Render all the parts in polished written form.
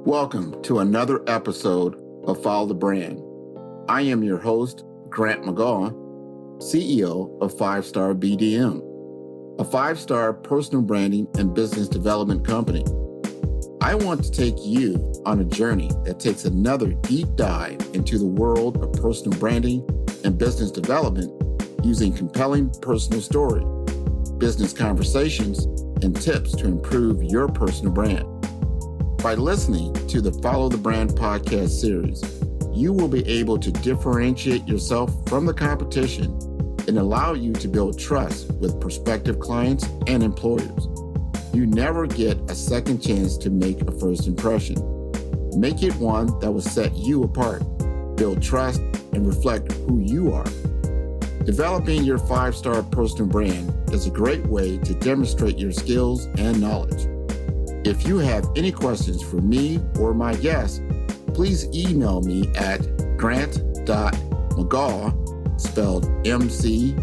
Welcome to another episode of Follow the Brand. I am your host, Grant McGaw, CEO of 5-Star BDM, a 5-star personal branding and business development company. I want to take you on a journey that takes another deep dive into the world of personal branding and business development using compelling personal story, business conversations, and tips to improve your personal brand. By listening to the Follow the Brand podcast series, you will be able to differentiate yourself from the competition and allow you to build trust with prospective clients and employers. You never get a second chance to make a first impression. Make it one that will set you apart, build trust, and reflect who you are. Developing your 5-star personal brand is a great way to demonstrate your skills and knowledge. If you have any questions for me or my guests, please email me at grant.mcgaugh, spelled M-C-G-A-U-G-H,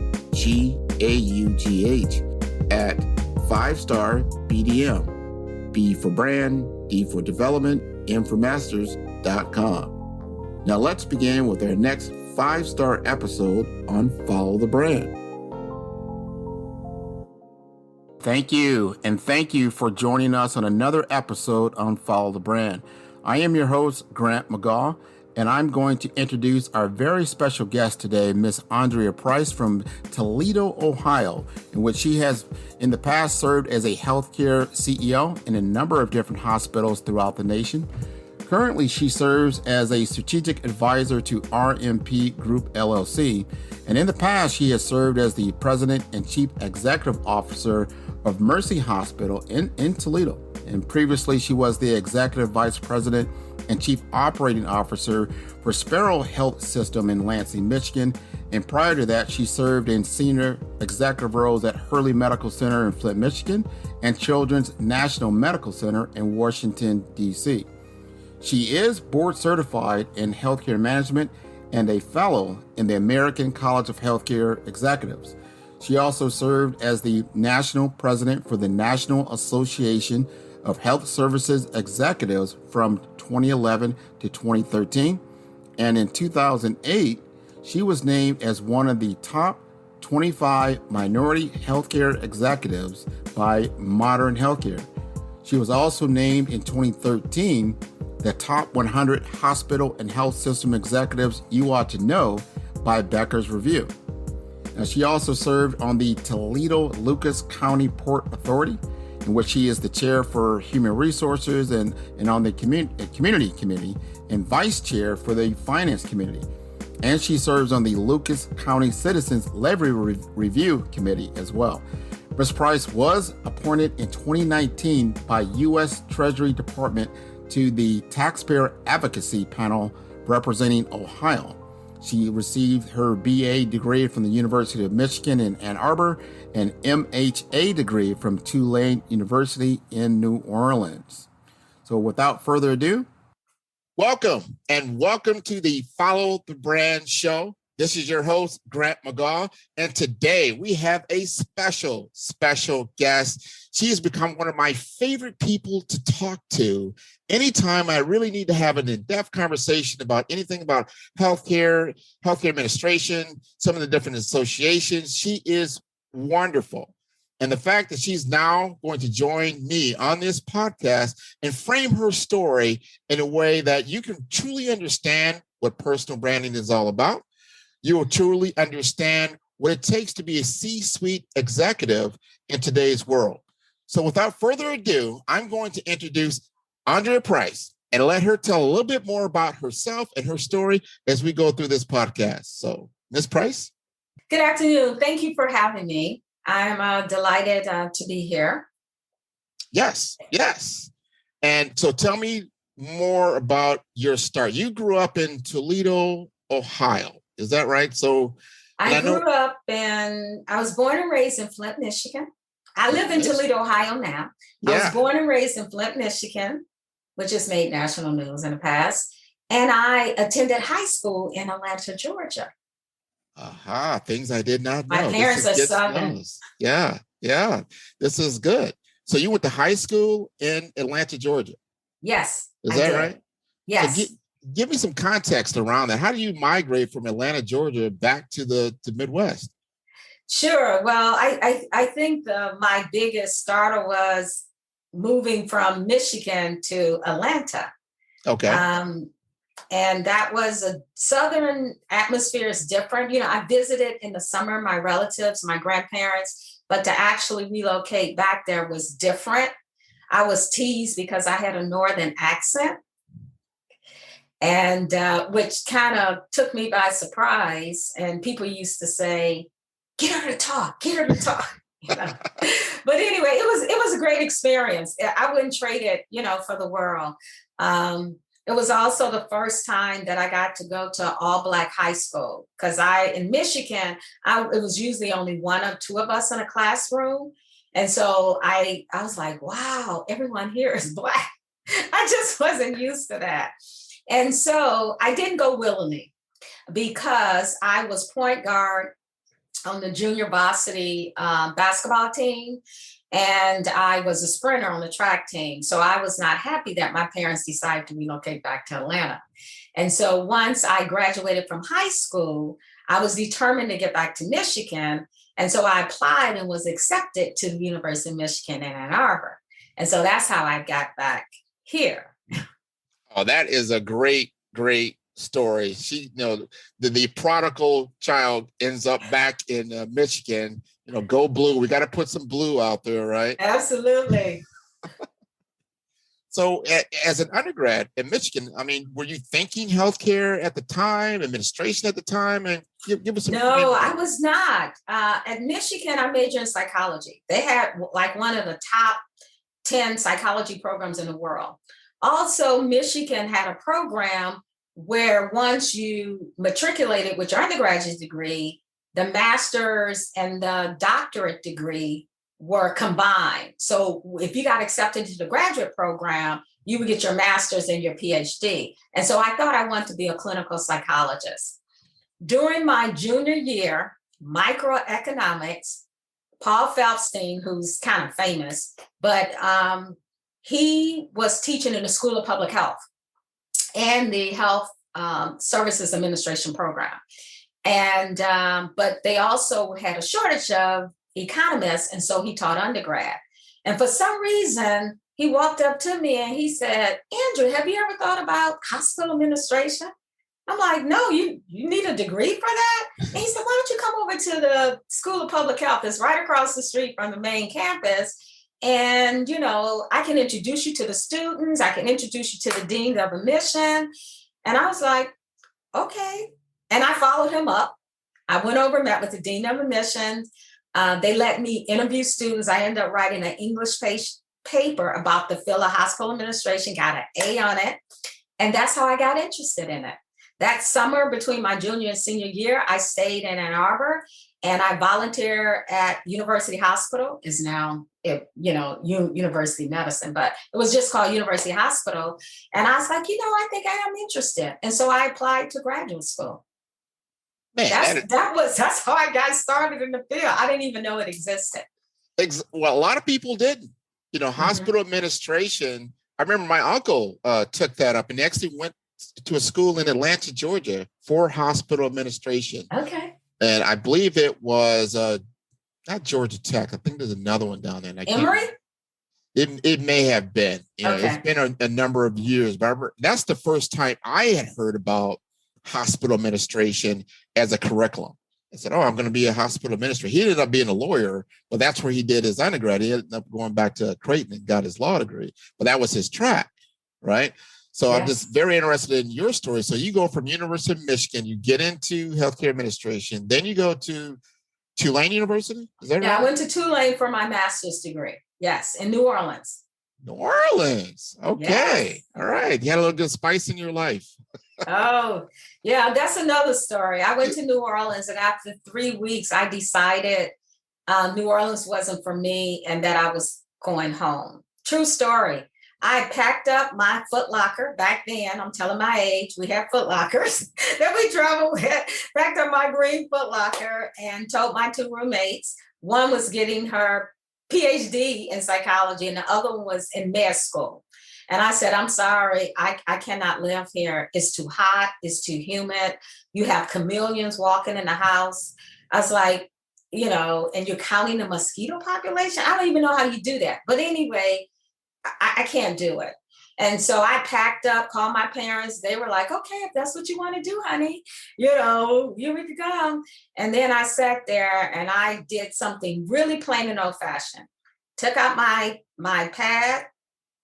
at 5-star BDM, B for brand, D for development, M for masters.com. Now let's begin with our next 5-star episode on Follow the Brand. Thank you, and thank you for joining us on another episode on Follow the Brand. I am your host, Grant McGaugh, and I'm going to introduce our very special guest today, Miss Andrea Price from Toledo, Ohio, in which she has in the past served as a healthcare CEO in a number of different hospitals throughout the nation. Currently, she serves as a strategic advisor to RMP Group, LLC, and in the past, she has served as the president and chief executive officer of Mercy Hospital in Toledo. And previously, she was the executive vice president and chief operating officer for Sparrow Health System in Lansing, Michigan. And prior to that, she served in senior executive roles at Hurley Medical Center in Flint, Michigan, and Children's National Medical Center in Washington, D.C. She is board certified in healthcare management and a fellow in the American College of Healthcare Executives. She also served as the national president for the National Association of Health Services Executives from 2011 to 2013. And in 2008, she was named as one of the top 25 minority healthcare executives by Modern Healthcare. She was also named in 2013 the top 100 hospital and health system executives you ought to know by Becker's Review. Now, she also served on the Toledo Lucas County Port Authority, in which she is the chair for human resources and on the community committee and vice chair for the finance committee. And she serves on the Lucas County Citizens Levy Review Committee as well. Ms. Price was appointed in 2019 by U.S. Treasury Department to the Taxpayer Advocacy Panel representing Ohio. She received her BA degree from the University of Michigan in Ann Arbor and MHA degree from Tulane University in New Orleans. So without further ado, welcome to the Follow the Brand show. This is your host, Grant McGaugh, and today we have a special guest. She has become one of my favorite people to talk to anytime I really need to have an in-depth conversation about anything about healthcare administration, some of the different associations. She is wonderful. And the fact that she's now going to join me on this podcast and frame her story in a way that you can truly understand what personal branding is all about. You will truly understand what it takes to be a C-suite executive in today's world. So without further ado, I'm going to introduce Andrea Price and let her tell a little bit more about herself and her story as we go through this podcast. So, Ms. Price? Good afternoon. Thank you for having me. I'm delighted to be here. Yes. And so tell me more about your start. You grew up in Toledo, Ohio. Is that right? So I was born and raised in Flint, Michigan. I live in Toledo, Ohio now. I was born and raised in Flint, Michigan, which has made national news in the past. And I attended high school in Atlanta, Georgia. Aha, things I did not know. My parents are Southern. Yeah. This is good. So you went to high school in Atlanta, Georgia? Yes. Is that right? So Yes. give me some context around that. How do you migrate from Atlanta, Georgia back to the Midwest? Sure. Well, I think my biggest starter was moving from Michigan to Atlanta. Okay. And that was a southern atmosphere is different. You know, I visited in the summer my relatives, my grandparents, but to actually relocate back there was different. I was teased because I had a northern accent, and which kind of took me by surprise. And people used to say, "Get her to talk, get her to talk." You know? But anyway, it was a great experience. I wouldn't trade it, you know, for the world. It was also the first time that I got to go to all Black high school, because in Michigan, it was usually only one or two of us in a classroom. And so I was like, wow, everyone here is Black. I just wasn't used to that. And so I didn't go willingly, because I was point guard on the junior varsity basketball team. And I was a sprinter on the track team. So I was not happy that my parents decided to relocate back to Atlanta. And so once I graduated from high school, I was determined to get back to Michigan. And so I applied and was accepted to the University of Michigan in Ann Arbor. And so that's how I got back here. Oh, that is a great, great story. She, the prodigal child ends up back in Michigan. Go blue. We got to put some blue out there, right? Absolutely. So as an undergrad in Michigan, I mean, were you thinking healthcare at the time, administration at the time? And give us some. No, I was not. At Michigan, I majored in psychology. They had like one of the top 10 psychology programs in the world. Also, Michigan had a program where once you matriculated with your undergraduate degree, the master's and the doctorate degree were combined. So if you got accepted to the graduate program, you would get your master's and your PhD. And so I thought I wanted to be a clinical psychologist. During my junior year, microeconomics, Paul Feldstein, who's kind of famous, but he was teaching in the School of Public Health and the Health Services Administration program. And but they also had a shortage of economists, and so he taught undergrad. And for some reason, he walked up to me and he said, "Andrew, have you ever thought about hospital administration?" I'm like, "No, you need a degree for that?" And he said, "Why don't you come over to the School of Public Health? It's right across the street from the main campus. And, I can introduce you to the students. I can introduce you to the dean of admission." And I was like, okay. And I followed him up. I went over, met with the dean of admissions. They let me interview students. I ended up writing an English paper about the field of hospital administration, got an A on it. And that's how I got interested in it. That summer between my junior and senior year, I stayed in Ann Arbor, and I volunteered at University Hospital. Is now, University Medicine, but it was just called University Hospital. And I was like, I think I am interested. And so I applied to graduate school. Man, that's how I got started in the field. I didn't even know it existed. Well, a lot of people didn't. Hospital administration. I remember my uncle took that up, and he actually went to a school in Atlanta, Georgia, for hospital administration. Okay. And I believe it was not Georgia Tech. I think there's another one down there. Emory? It may have been. Okay. It's been a number of years, but that's the first time I had heard about hospital administration as a curriculum. I said, "Oh, I'm going to be a hospital administrator." He ended up being a lawyer, but that's where he did his undergrad. He ended up going back to Creighton and got his law degree, but that was his track, right? So yes. I'm just very interested in your story. So you go from University of Michigan, you get into healthcare administration, then you go to Tulane University? Is that right? Yeah, I went to Tulane for my master's degree. Yes, in New Orleans. New Orleans. Okay. Yes. All right. You had a little good spice in your life. Oh, yeah, that's another story. I went to New Orleans, and after 3 weeks, I decided New Orleans wasn't for me and that I was going home. True story. I packed up my Foot Locker back then. I'm telling my age. We had Foot Lockers that we traveled with. Packed up my green Foot Locker and told my two roommates. One was getting her PhD in psychology, and the other one was in med school. And I said, I'm sorry, I cannot live here. It's too hot. It's too humid. You have chameleons walking in the house. I was like, and you're counting the mosquito population. I don't even know how you do that. But anyway, I can't do it. And so I packed up, called my parents. They were like, okay, if that's what you want to do, honey, you we could come. And then I sat there and I did something really plain and old fashioned. Took out my pad,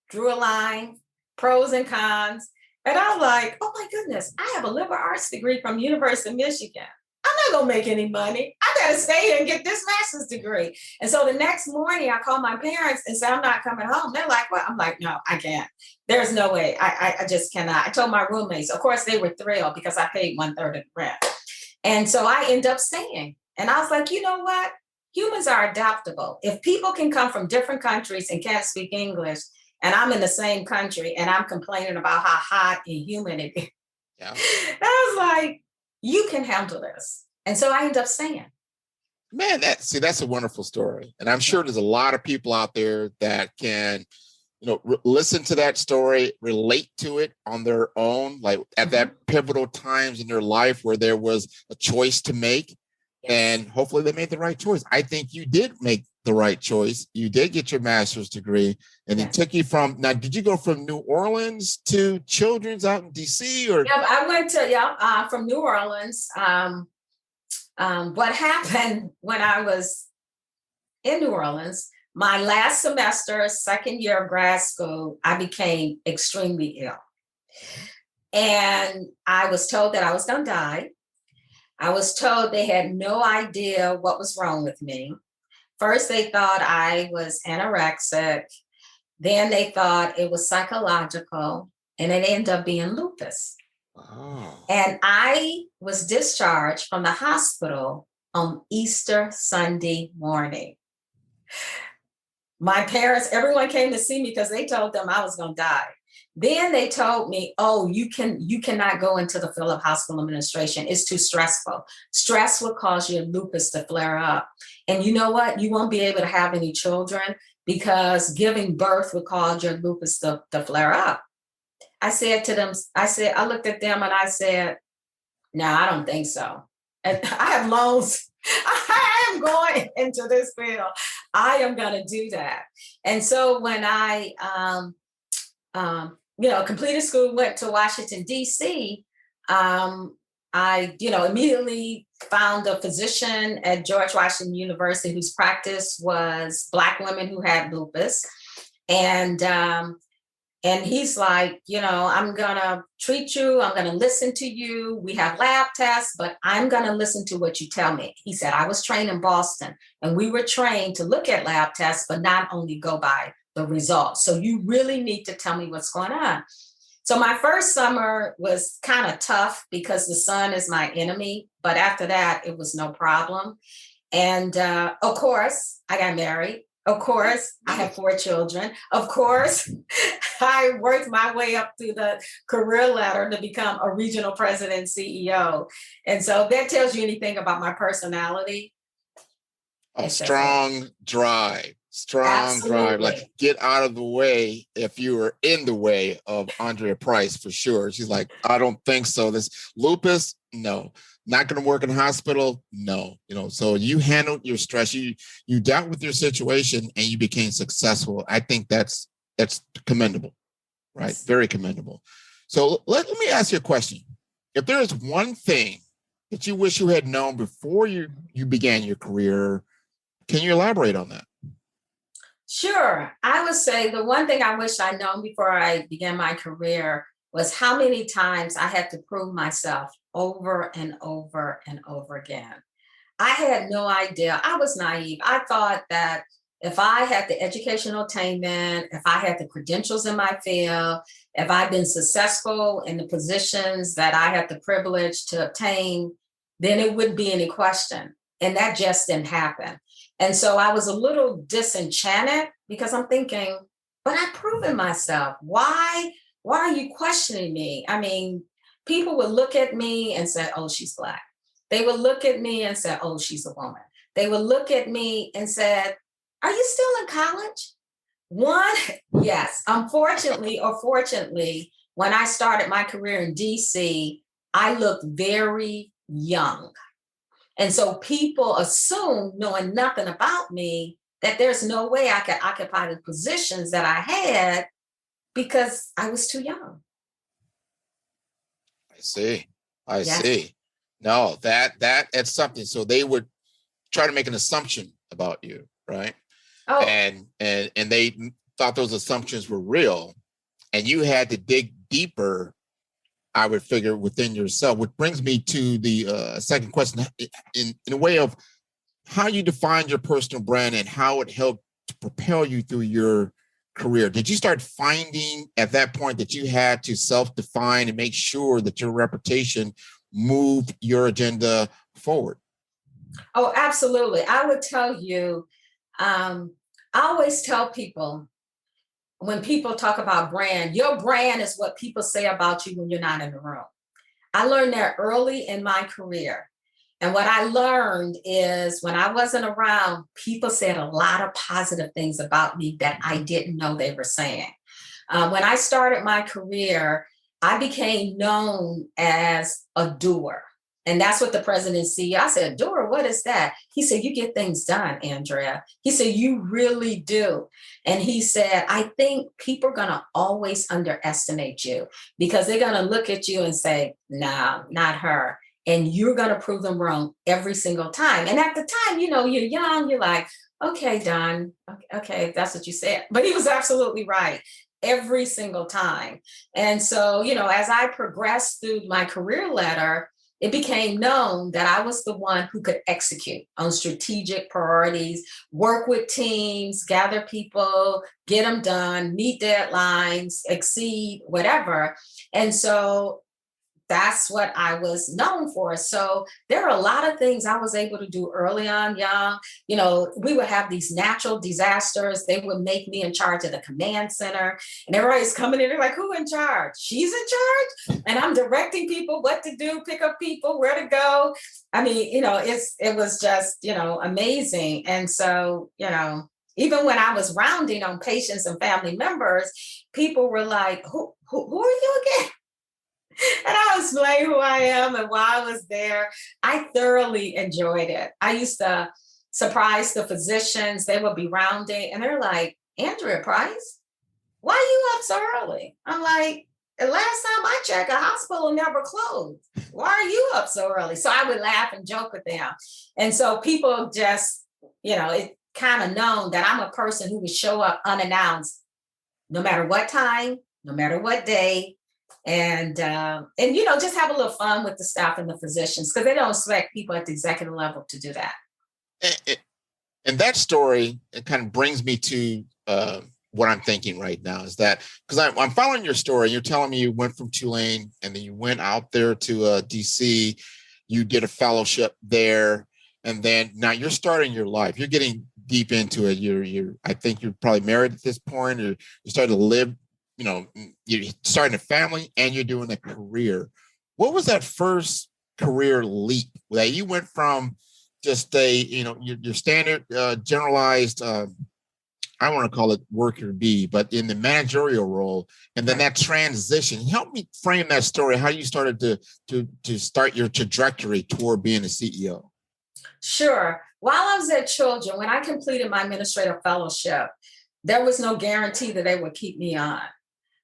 drew a line, pros and cons. And I was like, oh my goodness, I have a liberal arts degree from University of Michigan. I'm not going to make any money. I got to stay here and get this master's degree. And so the next morning I called my parents and said, I'm not coming home. They're like, well, I'm like, no, I can't. There's no way. I just cannot. I told my roommates, of course, they were thrilled because I paid 1/3 of the rent. And so I ended up staying. And I was like, you know what? Humans are adaptable. If people can come from different countries and can't speak English, and I'm in the same country and I'm complaining about how hot and humid it is. Yeah. I was like, you can handle this. And so I ended up staying. Man, that's a wonderful story. And I'm sure there's a lot of people out there that can, listen to that story, relate to it on their own, like at that pivotal times in their life where there was a choice to make. Yes. And hopefully they made the right choice. I think you did make the right choice. You did get your master's degree, and it took you did you go from New Orleans to Children's out in DC? Or yeah, I went to from New Orleans. What happened when I was in New Orleans, my last semester, second year of grad school, I became extremely ill. And I was told that I was going to die. I was told they had no idea what was wrong with me. First, they thought I was anorexic. Then they thought it was psychological, and it ended up being lupus. Oh. And I was discharged from the hospital on Easter Sunday morning. My parents, everyone came to see me because they told them I was going to die. Then they told me, oh, you cannot go into the field of hospital administration. It's too stressful. Stress will cause your lupus to flare up. And you know what? You won't be able to have any children because giving birth would cause your lupus to flare up. I said to them, I looked at them and I said, no, I don't think so. And I have loans. I am going into this field. I am going to do that. And so when I, completed school, went to Washington, D.C., I, immediately found a physician at George Washington University whose practice was Black women who had lupus. And he's like, I'm going to treat you. I'm going to listen to you. We have lab tests, but I'm going to listen to what you tell me. He said, I was trained in Boston and we were trained to look at lab tests, but not only go by the results. So you really need to tell me what's going on. So my first summer was kind of tough because the sun is my enemy. But after that, it was no problem. And of course, I got married. Of course, I have 4 children. Of course, I worked my way up through the career ladder to become a regional president CEO. And so that tells you anything about my personality. A strong drive. Like get out of the way if you were in the way of Andrea Price for sure. She's like, I don't think so. This lupus, no. Not going to work in a hospital, no. So you handled your stress. You dealt with your situation and you became successful. I think that's commendable, right? Yes. Very commendable. So let me ask you a question. If there is one thing that you wish you had known before you began your career, can you elaborate on that? Sure. I would say the one thing I wish I'd known before I began my career was how many times I had to prove myself over and over and over again. I had no idea. I was naive. I thought that if I had the educational attainment, if I had the credentials in my field, if I'd been successful in the positions that I had the privilege to obtain, then it wouldn't be any question. And that just didn't happen. And so I was a little disenchanted because I'm thinking, but I've proven myself. Why are you questioning me? I mean, people would look at me and say, oh, she's Black. They would look at me and say, oh, she's a woman. They would look at me and said, are you still in college? One, yes. Unfortunately or fortunately, when I started my career in DC, I looked very young. And so people assume, knowing nothing about me, that there's no way I could occupy the positions that I had because I was too young. I see. I Yes. see. No, that's something. So they would try to make an assumption about you, right? Oh, And they thought those assumptions were real, and you had to dig deeper, I would figure, within yourself. Which brings me to the second question, in a way of how you define your personal brand and how it helped to propel you through your career. Did you start finding at that point that you had to self-define and make sure that your reputation moved your agenda forward? Oh, absolutely. I would tell you, I always tell people, when people talk about brand, your brand is what people say about you when you're not in the room. I learned that early in my career. And what I learned is when I wasn't around, people said a lot of positive things about me that I didn't know they were saying. When I started my career, I became known as a doer. And that's what the president CEO, I said, doer, what is that? He said, you get things done, Andrea. He said, you really do. And he said, I think people are going to always underestimate you because they're going to look at you and say, no, not her. And you're going to prove them wrong every single time. And at the time, you're young, you're like, okay, Don, okay, that's what you said. But he was absolutely right every single time. And so, as I progressed through my career ladder, it became known that I was the one who could execute on strategic priorities, work with teams, gather people, get them done, meet deadlines, exceed, whatever. And so that's what I was known for. So there are a lot of things I was able to do early on, young. We would have these natural disasters. They would make me in charge of the command center. And everybody's coming in, they're like, who in charge? She's in charge? And I'm directing people what to do, pick up people, where to go. I mean, it was just, amazing. And so, even when I was rounding on patients and family members, people were like, who are you again? And I'll explain who I am and why I was there. I thoroughly enjoyed it. I used to surprise the physicians. They would be rounding and they're like, Andrea Price, why are you up so early? I'm like, the last time I checked, a hospital never closed. Why are you up so early? So I would laugh and joke with them. And so people just, it kind of known that I'm a person who would show up unannounced, no matter what time, no matter what day. And just have a little fun with the staff and the physicians because they don't expect people at the executive level to do that. And that story, it kind of brings me to what I'm thinking right now is that because I'm following your story. You're telling me you went from Tulane and then you went out there to DC. You did a fellowship there, and then now you're starting your life. You're getting deep into it. I think you're probably married at this point, or you started to live. You're starting a family and you're doing a career. What was that first career leap that you went from just your standard generalized, I don't want to call it worker bee, but in the managerial role, and then that transition? Help me frame that story, how you started to start your trajectory toward being a CEO. Sure. While I was at Children, when I completed my administrative fellowship, there was no guarantee that they would keep me on.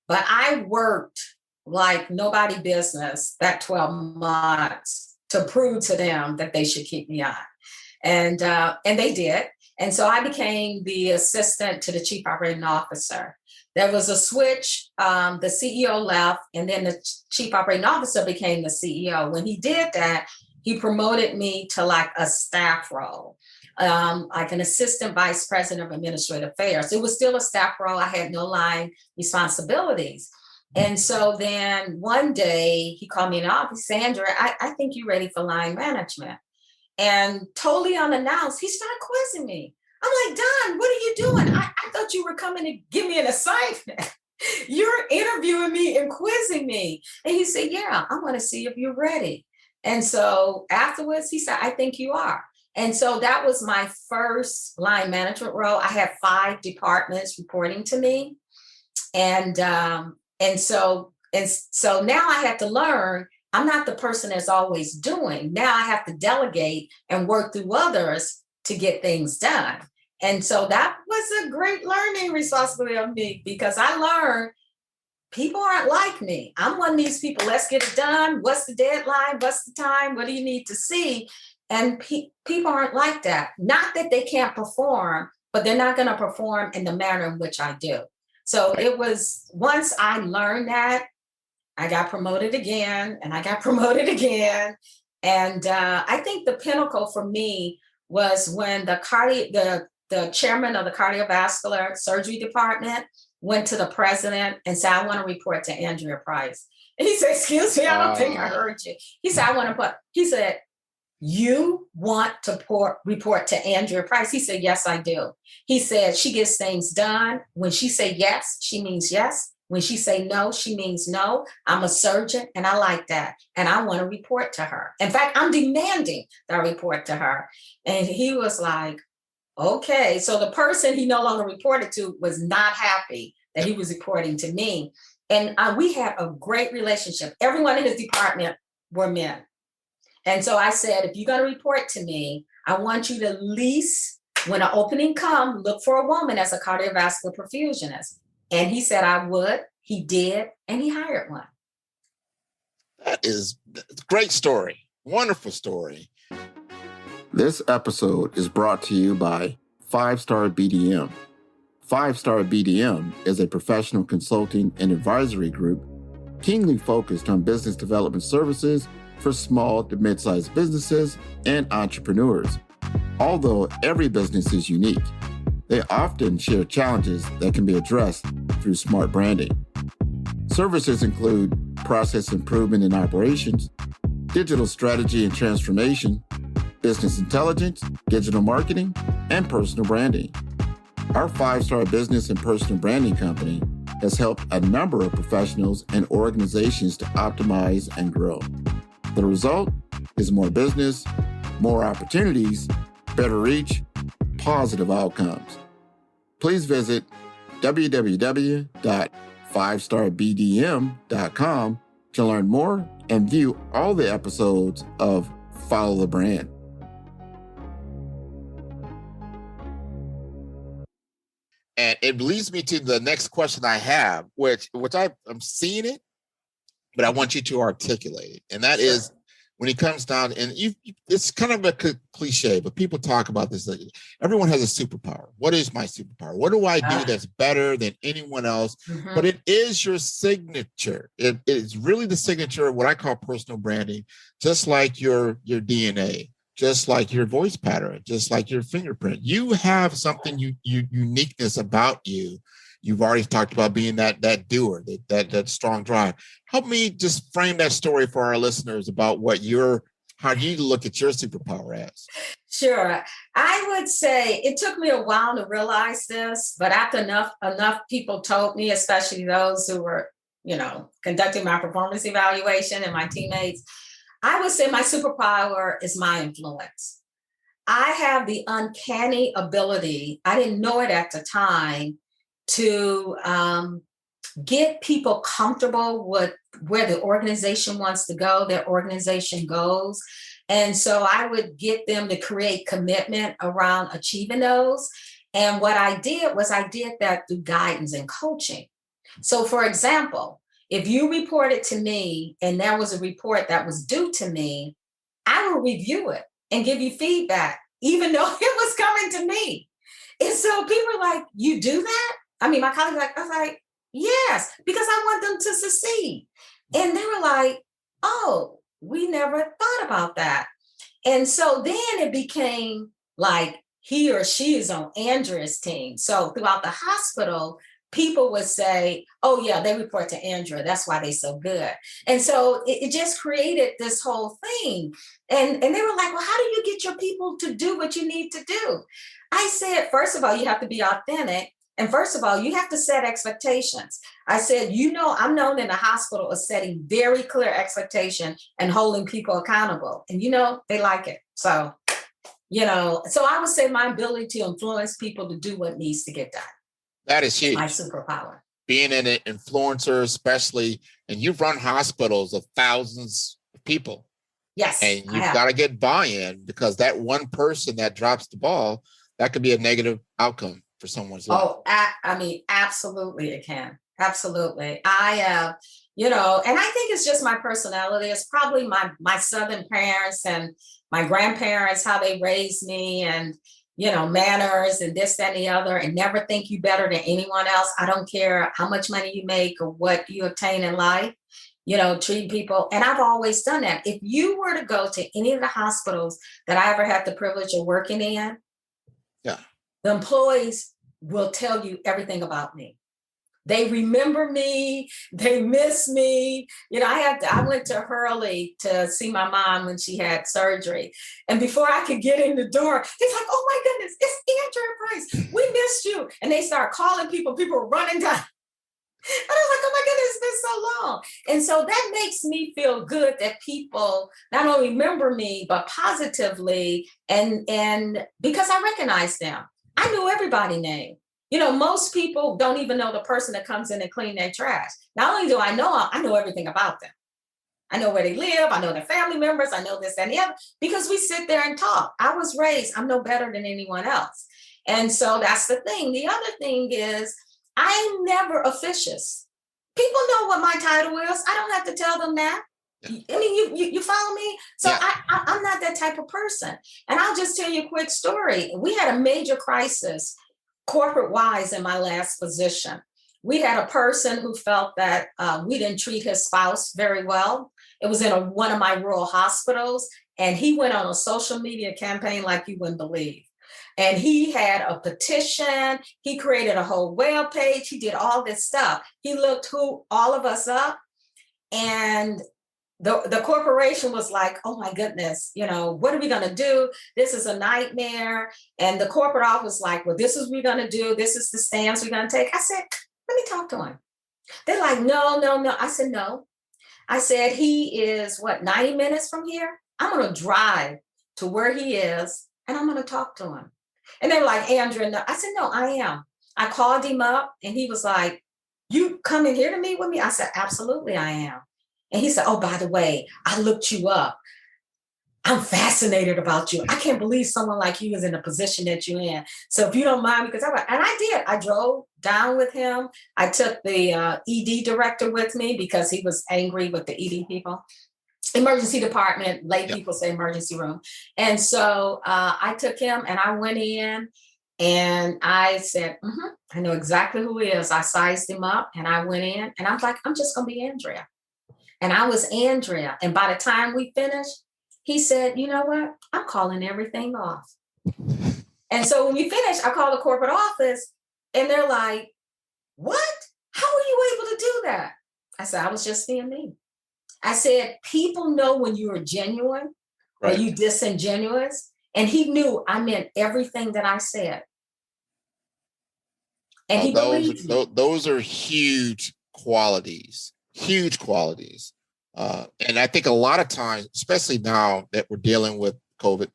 But I worked like nobody business that 12 months to prove to them that they should keep me on. And they did. And so I became the assistant to the chief operating officer. There was a switch. The CEO left, and then the chief operating officer became the CEO. When he did that, he promoted me to like a staff role. Like an assistant vice president of administrative affairs. It was still a staff role. I had no line responsibilities. And so then one day he called me in the office, Sandra, I think you're ready for line management. And totally unannounced, he started quizzing me. I'm like, Don, what are you doing? I thought you were coming to give me an assignment. You're interviewing me and quizzing me. And he said, yeah, I want to see if you're ready. And so afterwards, he said, I think you are. And so that was my first line management role. I had 5 departments reporting to me. And so now I have to learn, I'm not the person that's always doing. Now I have to delegate and work through others to get things done. And so that was a great learning responsibility of me, because I learned people aren't like me. I'm one of these people, let's get it done. What's the deadline? What's the time? What do you need to see? And people aren't like that. Not that they can't perform, but they're not going to perform in the manner in which I do. So it was, once I learned that, I got promoted again, and I got promoted again. And I think the pinnacle for me was when the chairman of the cardiovascular surgery department went to the president and said, I want to report to Andrea Price. And he said, excuse me, I don't think I heard you. He said, you want to report to Andrea Price? He said, yes, I do. He said, she gets things done. When she say yes, she means yes. When she say no, she means no. I'm a surgeon, and I like that. And I want to report to her. In fact, I'm demanding that I report to her. And he was like, okay. So the person he no longer reported to was not happy that he was reporting to me. And we had a great relationship. Everyone in his department were men. And so I said, if you're going to report to me, I want you to at least, when an opening comes, look for a woman as a cardiovascular perfusionist. And he said I would. He did. And he hired one. That is a great story. Wonderful story. This episode is brought to you by 5-Star BDM. 5-Star BDM is a professional consulting and advisory group keenly focused on business development services for small to mid-sized businesses and entrepreneurs. Although every business is unique, they often share challenges that can be addressed through smart branding. Services include process improvement in operations, digital strategy and transformation, business intelligence, digital marketing, and personal branding. Our 5-Star business and personal branding company has helped a number of professionals and organizations to optimize and grow. The result is more business, more opportunities, better reach, positive outcomes. Please visit www.5starbdm.com to learn more and view all the episodes of Follow the Brand. And it leads me to the next question I have, which I'm seeing it, but I want you to articulate it. And that is, when it comes down, and it's kind of a cliche, but people talk about this. Like, everyone has a superpower. What is my superpower? What do I do that's better than anyone else? Mm-hmm. But it is your signature. It is really the signature of what I call personal branding, just like your DNA, just like your voice pattern, just like your fingerprint. You have something uniqueness about you. You've already talked about being that doer, that strong drive. Help me just frame that story for our listeners about how you look at your superpower as. Sure. I would say it took me a while to realize this, but after enough people told me, especially those who were, conducting my performance evaluation and my teammates, I would say my superpower is my influence. I have the uncanny ability, I didn't know it at the time, to get people comfortable with where the organization wants to go, their organization goes. And so I would get them to create commitment around achieving those. And what I did was I did that through guidance and coaching. So for example, if you reported to me and there was a report that was due to me, I will review it and give you feedback, even though it was coming to me. And so people are like, you do that? I mean, my colleagues I was like, yes, because I want them to succeed. And they were like, oh, we never thought about that. And so then it became like he or she is on Andrea's team. So throughout the hospital, people would say, oh, yeah, they report to Andrea. That's why they're so good. And so it just created this whole thing. And they were like, well, how do you get your people to do what you need to do? I said, first of all, you have to be authentic. And first of all, you have to set expectations. I said, I'm known in the hospital as setting very clear expectation and holding people accountable. And, they like it. So So I would say my ability to influence people to do what needs to get done. That is huge. My superpower. Being an influencer, especially, and you've run hospitals of thousands of people. Yes. And you've got to get buy-in, because that one person that drops the ball, that could be a negative outcome for someone's life. Oh, I mean, absolutely it can. Absolutely. And I think it's just my personality. It's probably my Southern parents and my grandparents, how they raised me, and, manners and this, that, and the other, and never think you better than anyone else. I don't care how much money you make or what you obtain in life, treat people. And I've always done that. If you were to go to any of the hospitals that I ever had the privilege of working in, the employees will tell you everything about me. They remember me. They miss me. I went to Hurley to see my mom when she had surgery. And before I could get in the door, they're like, oh my goodness, it's Andrea Price. We missed you. And they start calling people. People were running down. And I was like, oh my goodness, it's been so long. And so that makes me feel good that people not only remember me, but positively. And because I recognize them. I knew everybody's name. Most people don't even know the person that comes in and clean their trash. Not only do I know everything about them. I know where they live. I know their family members. I know this and the other, because we sit there and talk. I was raised, I'm no better than anyone else. And so that's the thing. The other thing is, I'm never officious. People know what my title is. I don't have to tell them that. I mean, you follow me? So I'm not that type of person. And I'll just tell you a quick story. We had a major crisis corporate-wise in my last position. We had a person who felt that we didn't treat his spouse very well. It was in one of my rural hospitals, and he went on a social media campaign like you wouldn't believe. And he had a petition. He created a whole web page. He did all this stuff. He looked all of us up, and the corporation was like, oh my goodness, what are we going to do? This is a nightmare. And the corporate office was like, well, this is what we're going to do. This is the stance we're going to take. I said, let me talk to him. They're like, no. I said, no. I said, he is 90 minutes from here? I'm going to drive to where he is, and I'm going to talk to him. And they were like, Andrea, no. I said, no, I am. I called him up, and he was like, you coming here to meet with me? I said, absolutely, I am. And he said, oh, by the way, I looked you up. I'm fascinated about you. I can't believe someone like you is in the position that you're in. So if you don't mind, and I did. I drove down with him. I took the ED director with me because he was angry with the ED people. Emergency department, people say emergency room. And so I took him, and I went in, and I said, I know exactly who he is. I sized him up, and I went in, and I was like, I'm just going to be Andrea. And I was Andrea. And by the time we finished, he said, you know what? I'm calling everything off. And so when we finished, I called the corporate office, and they're like, what? How were you able to do that? I said, I was just being me. I said, people know when you are genuine or you disingenuous. And he knew I meant everything that I said. And he believed me. Those are huge qualities. Huge qualities. And I think a lot of times, especially now that we're dealing with COVID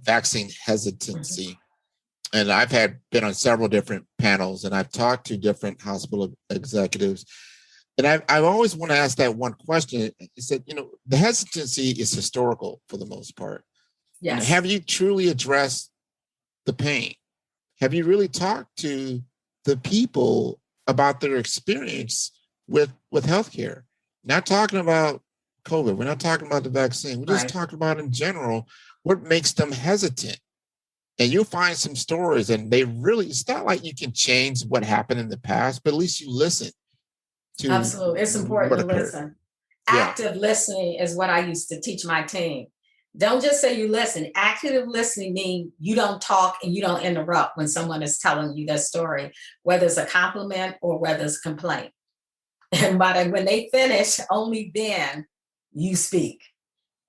vaccine hesitancy. And I've been on several different panels, and I've talked to different hospital executives. And I've always want to ask that one question. He said, the hesitancy is historical for the most part. Yes. And have you truly addressed the pain? Have you really talked to the people about their experience with healthcare? Not talking about COVID. We're not talking about the vaccine. We're just talking about in general what makes them hesitant. And you'll find some stories, and it's not like you can change what happened in the past, but at least you listen. Absolutely. It's important to listen. Active listening is what I used to teach my team. Don't just say you listen. Active listening means you don't talk and you don't interrupt when someone is telling you their story, whether it's a compliment or whether it's a complaint. And when they finish, only then you speak.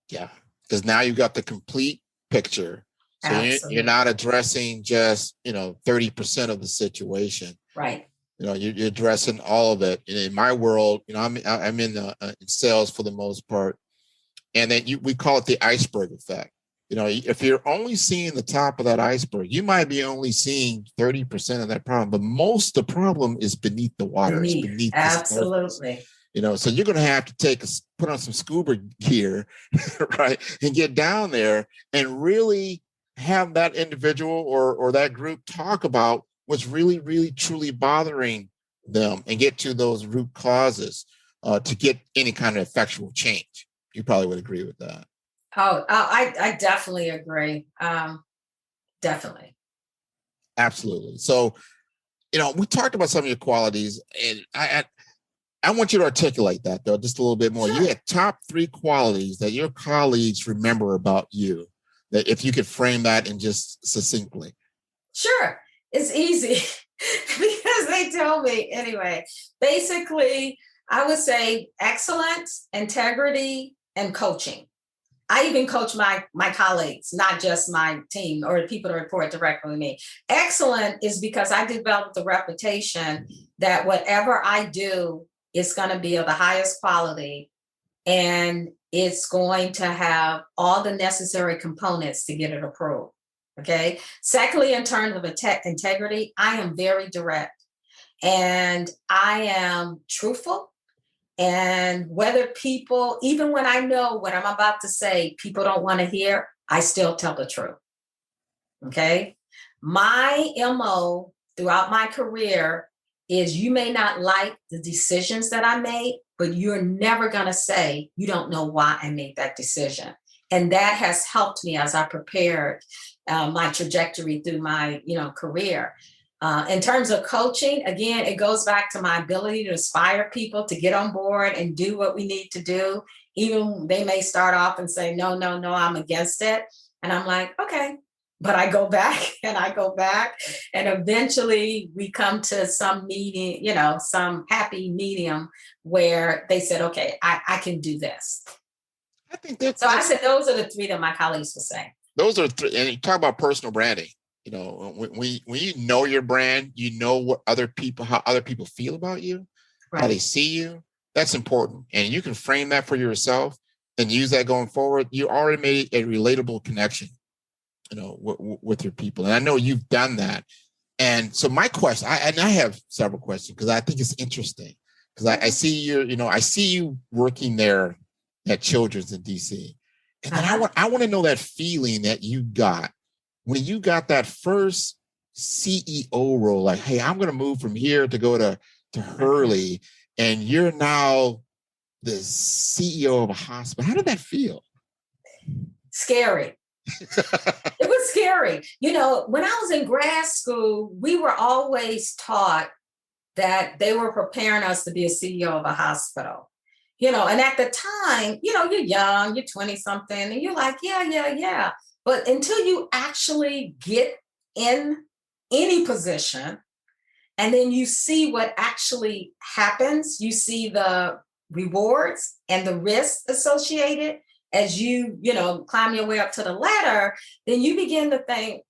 Yeah. Because now you've got the complete picture. So you're not addressing just, 30% of the situation. Right. You're addressing all of it. In my world, I'm in sales for the most part. And then we call it the iceberg effect. If you're only seeing the top of that iceberg, you might be only seeing 30% of that problem, but most of the problem is beneath the water. It's beneath absolutely. So you're going to have to put on some scuba gear, right, and get down there and really have that individual or that group talk about what's really, really, truly bothering them and get to those root causes to get any kind of effectual change. You probably would agree with that. I definitely agree. Definitely. Absolutely. So, we talked about some of your qualities, and I want you to articulate that, though, just a little bit more. Sure. You had top 3 qualities that your colleagues remember about you, that if you could frame that in just succinctly. Sure. It's easy because they tell me anyway. Basically, I would say excellence, integrity, and coaching. I even coach my colleagues, not just my team or the people that report directly to me. Excellent is because I developed the reputation that whatever I do is going to be of the highest quality, and it's going to have all the necessary components to get it approved. Okay. Secondly, in terms of integrity, I am very direct and I am truthful. And whether people, even when I know what I'm about to say, people don't want to hear, I still tell the truth. Okay. My MO throughout my career is you may not like the decisions that I made, but you're never going to say you don't know why I made that decision. And that has helped me as I prepared my trajectory through my career. In terms of coaching, again, it goes back to my ability to inspire people to get on board and do what we need to do. Even they may start off and say, no, I'm against it. And I'm like, okay. But I go back and eventually we come to some meeting, some happy medium where they said, okay, I can do this. I think that's so. I said those are the 3 that my colleagues were saying. Those are 3, and you talk about personal branding. When you know your brand, how other people feel about you, right, how they see you. That's important, and you can frame that for yourself and use that going forward. You already made a relatable connection, with your people, and I know you've done that. And so my question, I have several questions because I think it's interesting because I see I see you working there at Children's in DC, and then I want to know that feeling that you got when you got that first CEO role, like, hey, I'm going to move from here to go to Hurley, and you're now the CEO of a hospital. How did that feel? Scary. It was scary. When I was in grad school, we were always taught that they were preparing us to be a CEO of a hospital. And at the time, you're young, you're 20 something, and you're like, yeah. But until you actually get in any position and then you see what actually happens, you see the rewards and the risks associated as you climb your way up to the ladder, then you begin to think,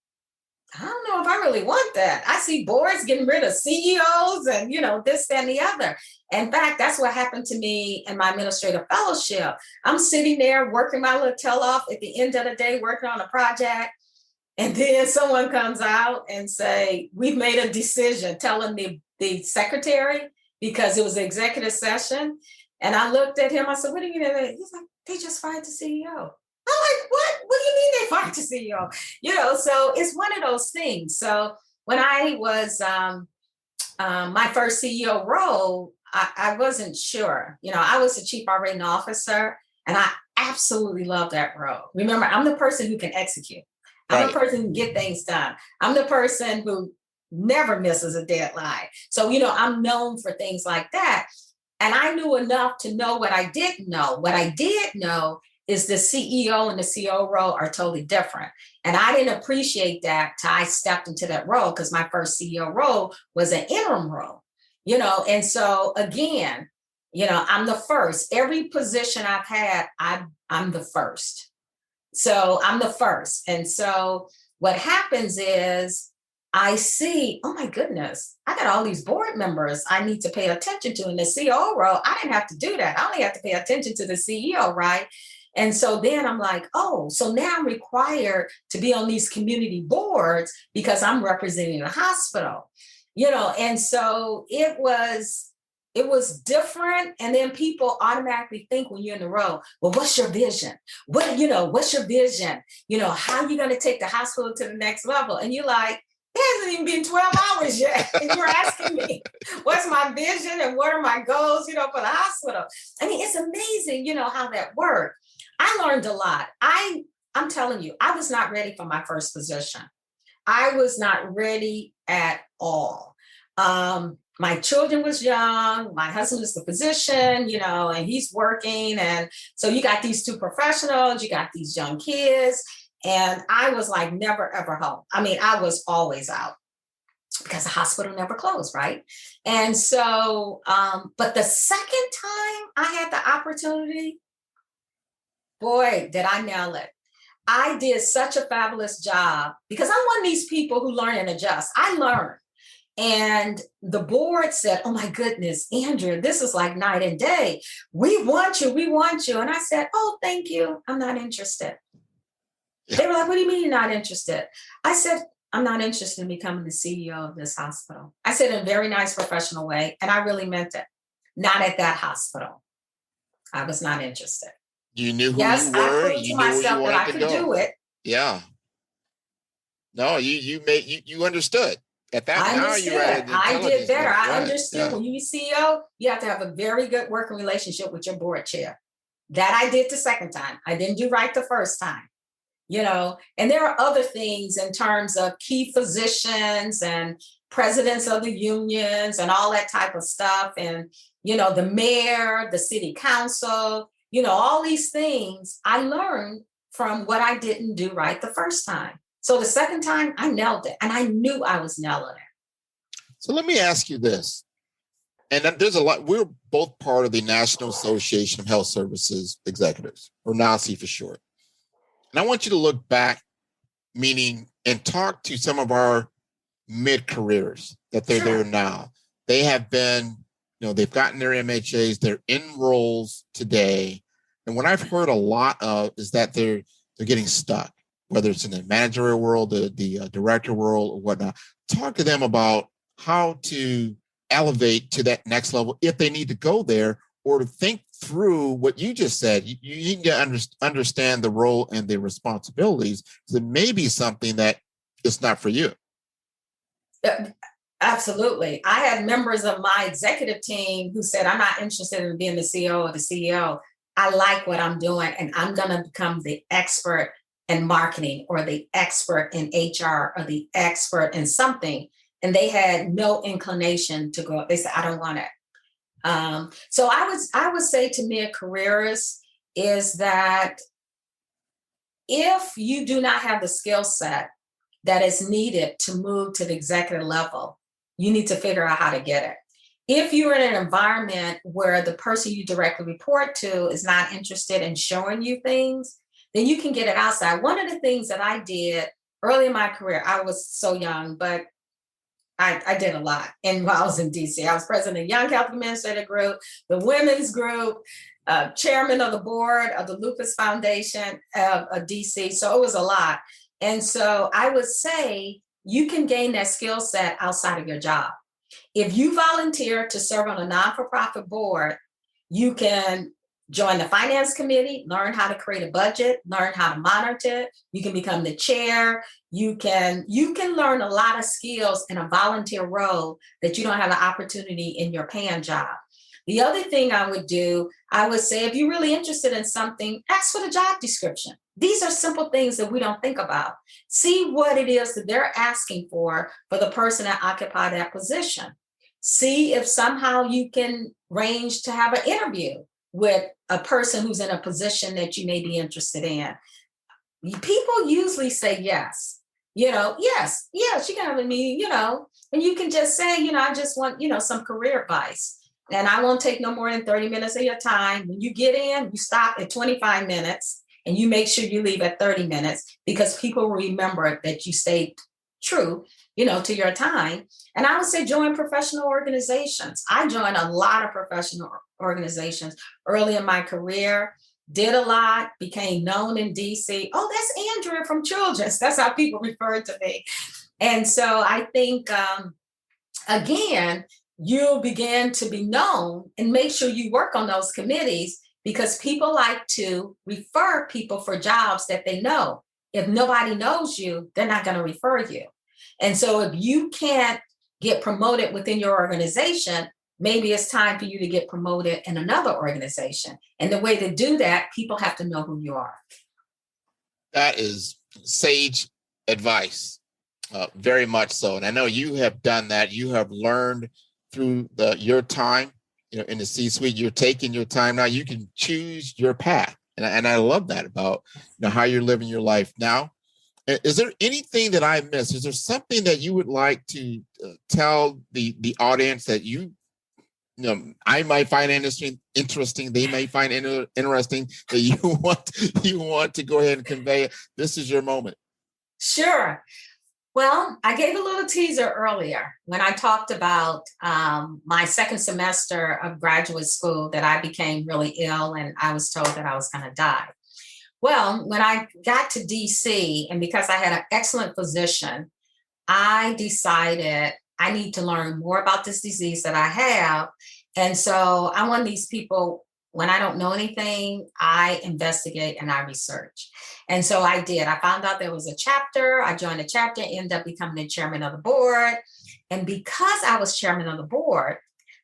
I don't know if I really want that. I see boards getting rid of CEOs and, this, that, and the other. In fact, that's what happened to me in my administrative fellowship. I'm sitting there working my little tail off at the end of the day, working on a project. And then someone comes out and say, we've made a decision, telling the secretary, because it was an executive session. And I looked at him, I said, what do you mean? He's like, they just fired the CEO. I'm like, what? What do you mean they fired the CEO? So it's one of those things. So when I was my first CEO role, I wasn't sure. I was the chief operating officer, and I absolutely love that role. Remember, I'm the person who can execute. I'm the person who can get things done. I'm the person who never misses a deadline. So, I'm known for things like that. And I knew enough to know what I didn't know. What I did know is the CEO and the CEO role are totally different. And I didn't appreciate that till I stepped into that role, because my first CEO role was an interim role, and so again, I'm the first. Every position I've had, I'm the first. So I'm the first. And so what happens is I see, oh my goodness, I got all these board members I need to pay attention to in the CEO role. I didn't have to do that. I only have to pay attention to the CEO, right? And so then I'm like, oh, so now I'm required to be on these community boards because I'm representing a hospital, and so it was different. And then people automatically think when you're in the role, well, what's your vision? What's your vision? How are you going to take the hospital to the next level? And you're like, it hasn't even been 12 hours yet. And you're asking me, what's my vision and what are my goals, for the hospital? I mean, it's amazing, how that worked. I learned a lot. I'm telling you, I was not ready for my first position. I was not ready at all. My children was young. My husband is the physician, and he's working. And so you got these two professionals, you got these young kids. And I was like never, ever home. I mean, I was always out because the hospital never closed, right? And so, but the second time I had the opportunity, boy, did I nail it. I did such a fabulous job because I'm one of these people who learn and adjust. I learned. And the board said, oh my goodness, Andrea, this is like night and day. We want you. And I said, oh, thank you. I'm not interested. They were like, what do you mean you're not interested? I said, I'm not interested in becoming the CEO of this hospital. I said in a very nice professional way. And I really meant it. Not at that hospital. I was not interested. You knew who yes, you were. I proved you to knew myself where you that I wanted to could go. do it. Yeah. No, you understood. At that I now understood. you're at an I did better. level. I Right. understood when you're CEO, you have to have a very good working relationship with your board chair. That I did the second time. I didn't do right the first time. And there are other things in terms of key physicians and presidents of the unions and all that type of stuff. And, the mayor, the city council, all these things I learned from what I didn't do right the first time. So the second time I nailed it and I knew I was nailing it. So let me ask you this. And there's a lot, we're both part of the National Association of Health Services Executives, or NASI for short. And I want you to look back, meaning, and talk to some of our mid-careers that they're there now. They have been, they've gotten their MHAs, they're in roles today. And what I've heard a lot of is that they're getting stuck, whether it's in the managerial world, the director world, or whatnot. Talk to them about how to elevate to that next level if they need to go there, or to think through what you just said. You need to understand the role and the responsibilities. So it may be something that is not for you. Absolutely. I had members of my executive team who said, I'm not interested in being the CEO or the CEO. I like what I'm doing, and I'm going to become the expert in marketing or the expert in HR or the expert in something. And they had no inclination to go. They said, I don't want it. So I would say to mid-careerists is that if you do not have the skill set that is needed to move to the executive level, you need to figure out how to get it. If you're in an environment where the person you directly report to is not interested in showing you things, then you can get it outside. One of the things that I did early in my career, I was so young, but I did a lot. And while I was in DC, I was president of Young Health Administrator Group, the Women's Group, chairman of the board of the Lupus Foundation of DC. So it was a lot. And so I would say you can gain that skill set outside of your job. If you volunteer to serve on a non-for-profit board, you can join the finance committee, learn how to create a budget, learn how to monitor it. You can become the chair. You can learn a lot of skills in a volunteer role that you don't have the opportunity in your paying job. The other thing I would do, I would say, if you're really interested in something, ask for the job description. These are simple things that we don't think about. See what it is that they're asking for the person that occupy that position. See if somehow you can arrange to have an interview with a person who's in a position that you may be interested in. People usually say yes. Yes, you can have a meeting, and you can just say, I just want, some career advice. And I won't take no more than 30 minutes of your time. When you get in, you stop at 25 minutes and you make sure you leave at 30 minutes because people will remember that you stayed true, to your time. And I would say join professional organizations. I joined a lot of professional organizations early in my career. did a lot, became known in DC. Oh, that's Andrea from Children's. That's how people refer to me. And so I think, again, you'll begin to be known, and make sure you work on those committees, because people like to refer people for jobs that they know. If nobody knows you, they're not going to refer you. And so if you can't get promoted within your organization, maybe it's time for you to get promoted in another organization. And the way to do that, people have to know who you are. That is sage advice, very much so. And I know you have done that. You have learned through your time, in the C-suite. You're taking your time now. You can choose your path, and I love that about how you're living your life now. Is there anything that I missed? Is there something that you would like to tell the audience that I might find interesting, they may find interesting, that you want to go ahead and convey? This is your moment. Sure. Well, I gave a little teaser earlier when I talked about my second semester of graduate school, that I became really ill and I was told that I was going to die. Well, when I got to DC, and because I had an excellent physician, I decided I need to learn more about this disease that I have. And so I'm one of these people, when I don't know anything, I investigate and I research. And so I did. I found out there was a chapter. I joined the chapter, ended up becoming the chairman of the board. And because I was chairman of the board,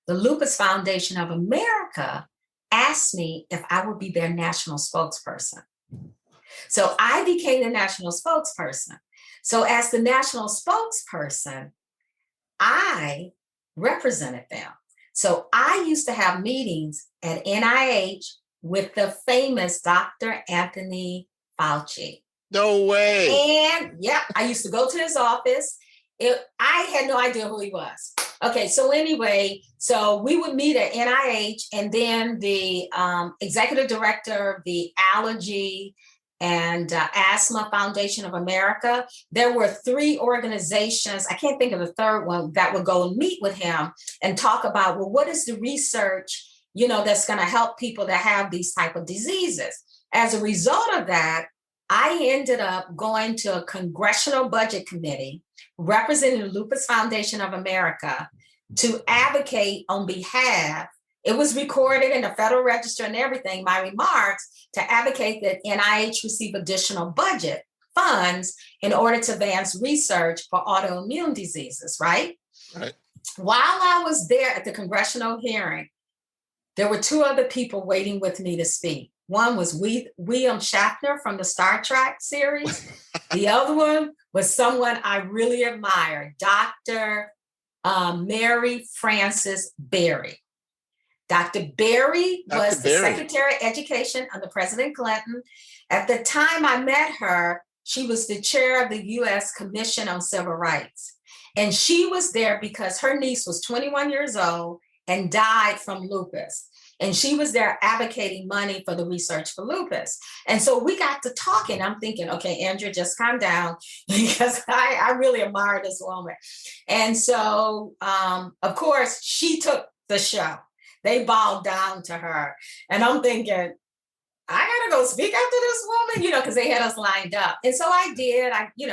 the Lupus Foundation of America asked me if I would be their national spokesperson. So I became the national spokesperson. So as the national spokesperson, I represented them. So I used to have meetings at NIH with the famous Dr. Anthony Fauci. No way. And yeah, I used to go to his office. I had no idea who he was. Okay, so anyway, so we would meet at NIH, and then the executive director of the Allergy and Asthma Foundation of America. There were 3 organizations, I can't think of the third one, that would go and meet with him and talk about, well, what is the research, that's going to help people that have these type of diseases. As a result of that, I ended up going to a congressional budget committee representing the Lupus Foundation of America to advocate on behalf. It was recorded in the Federal Register and everything, my remarks, to advocate that NIH receive additional budget funds in order to advance research for autoimmune diseases, right? Right. While I was there at the congressional hearing, there were 2 other people waiting with me to speak. One was William Shatner from the Star Trek series. The other one was someone I really admired, Dr. Mary Frances Berry. Dr. Berry was the Secretary of Education under President Clinton. At the time I met her, she was the chair of the U.S. Commission on Civil Rights. And she was there because her niece was 21 years old and died from lupus. And she was there advocating money for the research for lupus. And so we got to talking. I'm thinking, okay, Andrea, just calm down, because I really admire this woman. And so, of course, she took the show. They bowed down to her. And I'm thinking, I gotta go speak after this woman, because they had us lined up. And so I did. I did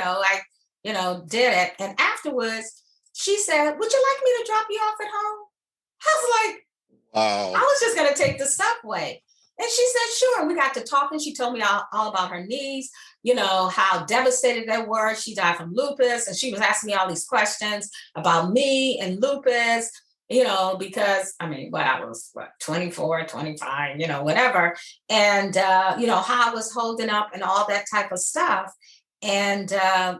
it. And afterwards, she said, would you like me to drop you off at home? I was like, wow. I was just gonna take the subway. And she said, sure. And we got to talking. She told me all about her niece, how devastated they were. She died from lupus. And she was asking me all these questions about me and lupus. Because I was 24, 25, whatever. And, how I was holding up and all that type of stuff. And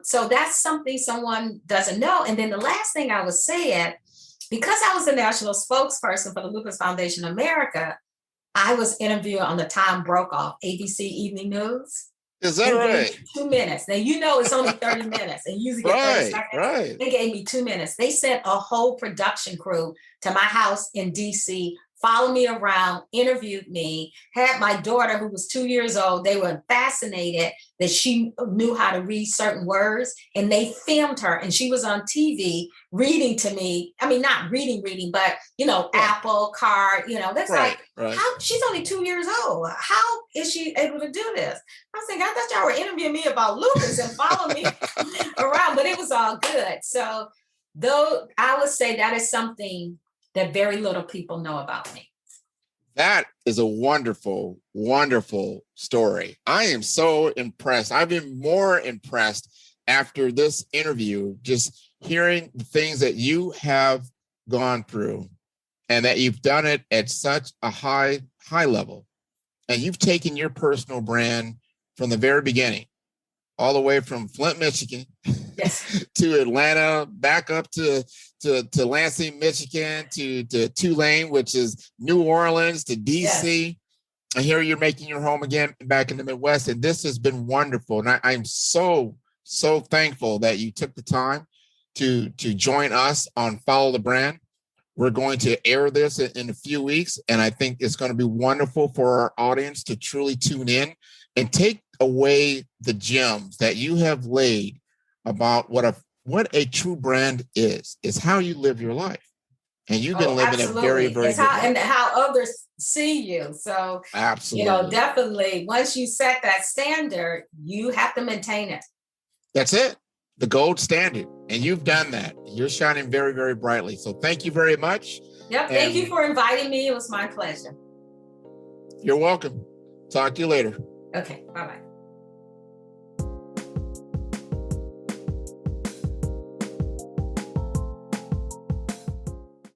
so that's something someone doesn't know. And then the last thing I was saying, because I was the national spokesperson for the Lupus Foundation of America, I was interviewed on the Tom Brokaw ABC Evening News. Is that right? 2 minutes. Now, it's only 30 minutes and usually get 30 seconds. Right. They gave me 2 minutes. They sent a whole production crew to my house in DC followed me around, interviewed me, had my daughter who was 2 years old. They were fascinated that she knew how to read certain words, and they filmed her, and she was on TV reading to me. I mean, not reading, but, Apple card, that's right. How she's only 2 years old. How is she able to do this? I was thinking, I thought y'all were interviewing me about lupus and following me around, but it was all good. So though I would say that is something that very little people know about me. That is a wonderful, wonderful story. I am so impressed. I've been more impressed after this interview, just hearing the things that you have gone through and that you've done it at such a high level. And you've taken your personal brand from the very beginning, all the way from Flint, Michigan, yes, to Atlanta, back up to Lansing, Michigan, to Tulane, which is New Orleans, to DC. Yes. And here you're making your home again back in the Midwest. And this has been wonderful. And I'm so thankful that you took the time to join us on Follow the Brand. We're going to air this in a few weeks. And I think it's going to be wonderful for our audience to truly tune in and take away the gems that you have laid about what a true brand is how you live your life. And you've been living a very, very good life. And how others see you. So, absolutely, definitely once you set that standard, you have to maintain it. That's it. The gold standard. And you've done that. You're shining very, very brightly. So thank you very much. Yep. Thank you for inviting me. It was my pleasure. You're welcome. Talk to you later. Okay. Bye-bye.